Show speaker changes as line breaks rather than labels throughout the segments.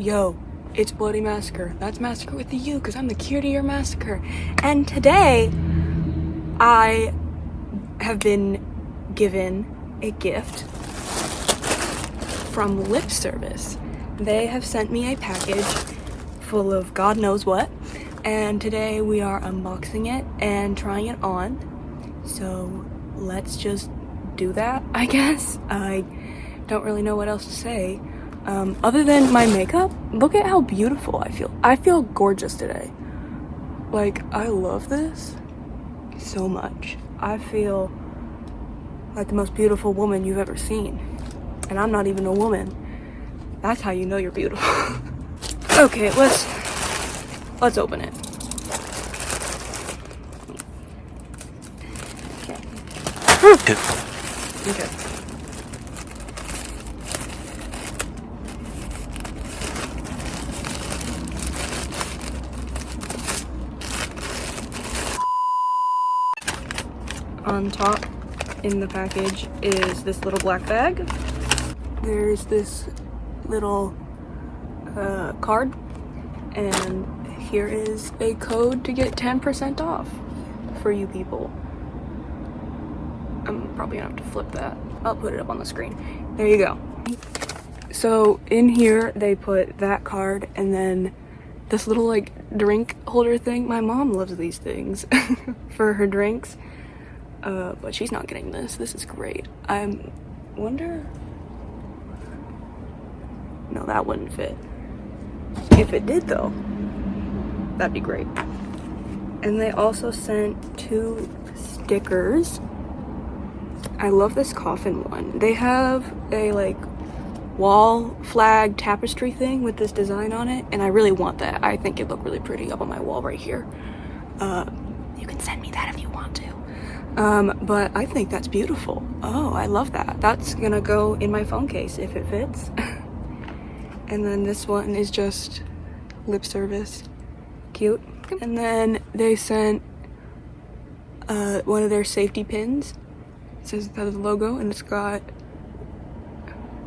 Yo, it's Bloody Massacre. That's Massacre with the U, because I'm the cure to your massacre. And today, I have been given a gift from Lip Service. They have sent me a package full of God knows what, and today we are unboxing it and trying it on. So let's just do that, I guess. I don't really know what else to say. Other than my makeup, look at how beautiful I feel. I feel gorgeous today. Like, I love this so much. I feel like the most beautiful woman you've ever seen. And I'm not even a woman. That's how you know you're beautiful. Okay, let's open it. Okay. Okay. On top in the package is this little black bag. There's this little card, and here is a code to get 10% off for you people. I'm probably gonna have to flip that. I'll put it up on the screen. There you go. So in here they put that card and then this little like drink holder thing. My mom loves these things for her drinks. But she's not getting this. This is great. I wonder... No, that wouldn't fit. If it did though, that'd be great. And they also sent 2 stickers. I love this coffin one. They have a like wall flag tapestry thing with this design on it, and I really want that. I think it'd look really pretty up on my wall right here. You can send me that if you want to. But I think that's beautiful. Oh, I love that. That's gonna go in my phone case if it fits. And then this one is just Lip Service. Cute. And then they sent one of their safety pins. It says the logo and it's got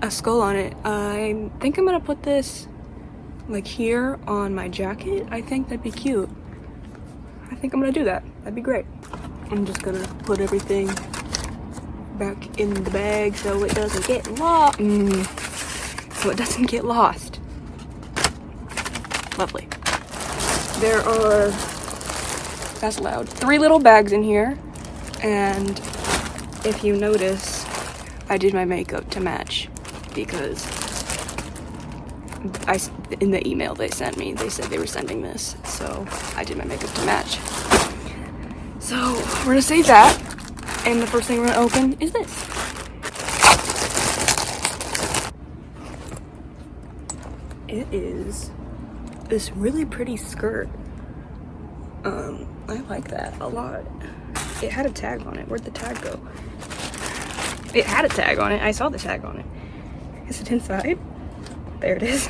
a skull on it. I think I'm gonna put this like here on my jacket. I think that'd be cute. I think I'm gonna do that. That'd be great. I'm just gonna put everything back in the bag so it doesn't get lost. Lovely. There are, that's loud, 3 little bags in here, and if you notice, I did my makeup to match because in the email they sent me, they said they were sending this, so I did my makeup to match. So we're gonna save that, and the first thing we're gonna open is this. It is this really pretty skirt. I like that a lot. It had a tag on it. Where'd the tag go? It had a tag on it. I saw the tag on it. Is it inside? There it is.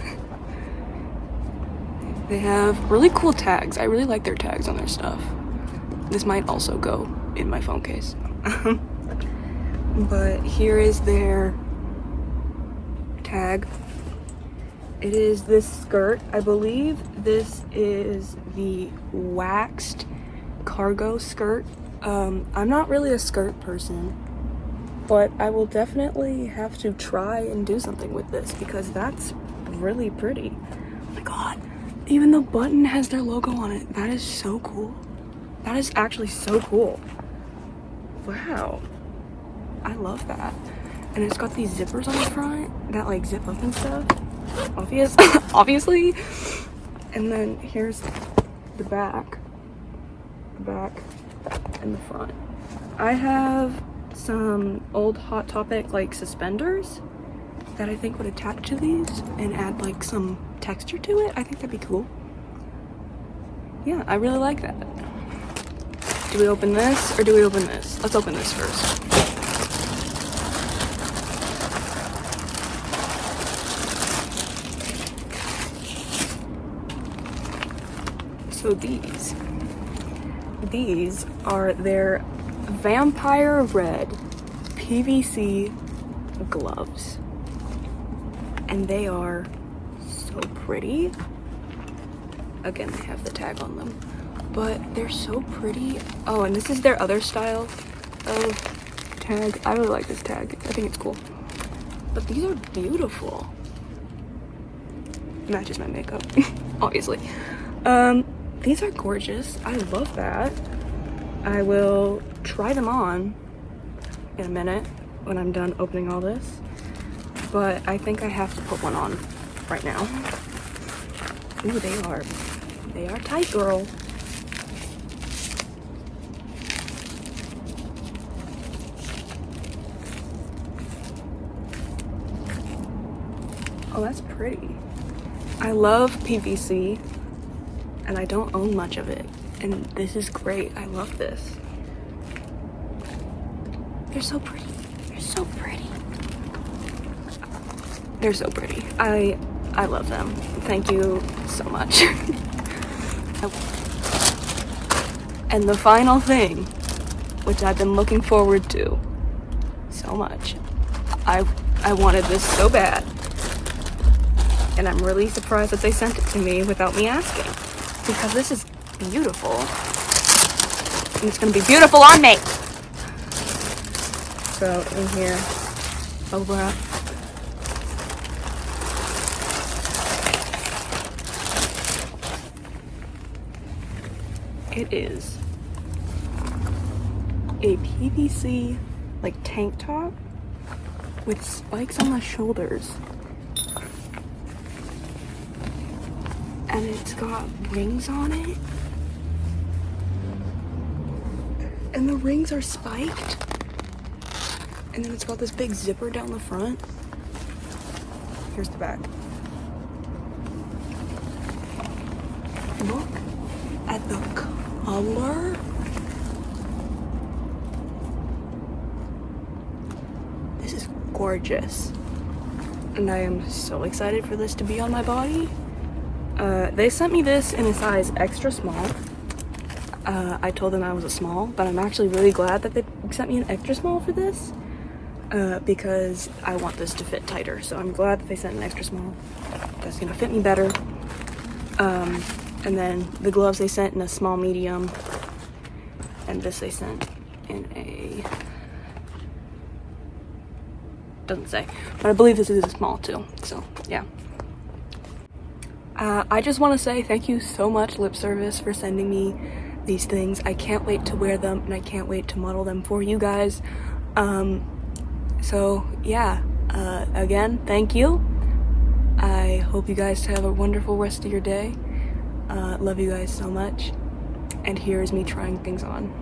They have really cool tags. I really like their tags on their stuff. This might also go in my phone case. But here is their tag. It is this skirt. I believe this is the waxed cargo skirt. I'm not really a skirt person, but I will definitely have to try and do something with this because that's really pretty. Oh my god. Even the button has their logo on it. That is so cool. That is actually so cool. Wow. I love that. And it's got these zippers on the front that like zip up and stuff. Obviously. And then here's the back. The back and the front. I have some old Hot Topic like suspenders that I think would attach to these and add like some texture to it. I think that'd be cool. Yeah, I really like that. Do we open this or do we open this? Let's open this first. So these are their Vampire Red PVC gloves. And they are so so pretty. Again, they have the tag on them, but they're so pretty. Oh, and this is their other style of tag. I really like this tag. I think it's cool. But these are beautiful. Matches my makeup, obviously. These are gorgeous. I love that. I will try them on in a minute when I'm done opening all this. But I think I have to put one on right now. Ooh, they are tight, girl. Oh, that's pretty. I love PVC, and I don't own much of it. And this is great. I love this. They're so pretty. They're so pretty. They're so pretty. I love them. Thank you so much. And the final thing, which I've been looking forward to so much. I wanted this so bad. And I'm really surprised that they sent it to me without me asking. Because this is beautiful. And it's gonna be beautiful on me. So in here, bubble wrap. It is a PVC like tank top with spikes on the shoulders. And it's got rings on it. And the rings are spiked. And then it's got this big zipper down the front. Here's the back. Look at the color. This is gorgeous. And I am so excited for this to be on my body. They sent me this in a size extra small. I told them I was a small, but I'm actually really glad that they sent me an extra small for this, because I want this to fit tighter. So I'm glad that they sent an extra small. That's gonna fit me better. And then the gloves they sent in a small medium, and this they sent in a, doesn't say, but I believe this is a small too. So yeah. I just want to say thank you so much, Lip Service, for sending me these things. I can't wait to wear them, and I can't wait to model them for you guys. So yeah, again, thank you. I hope you guys have a wonderful rest of your day. Love you guys so much. And here is me trying things on.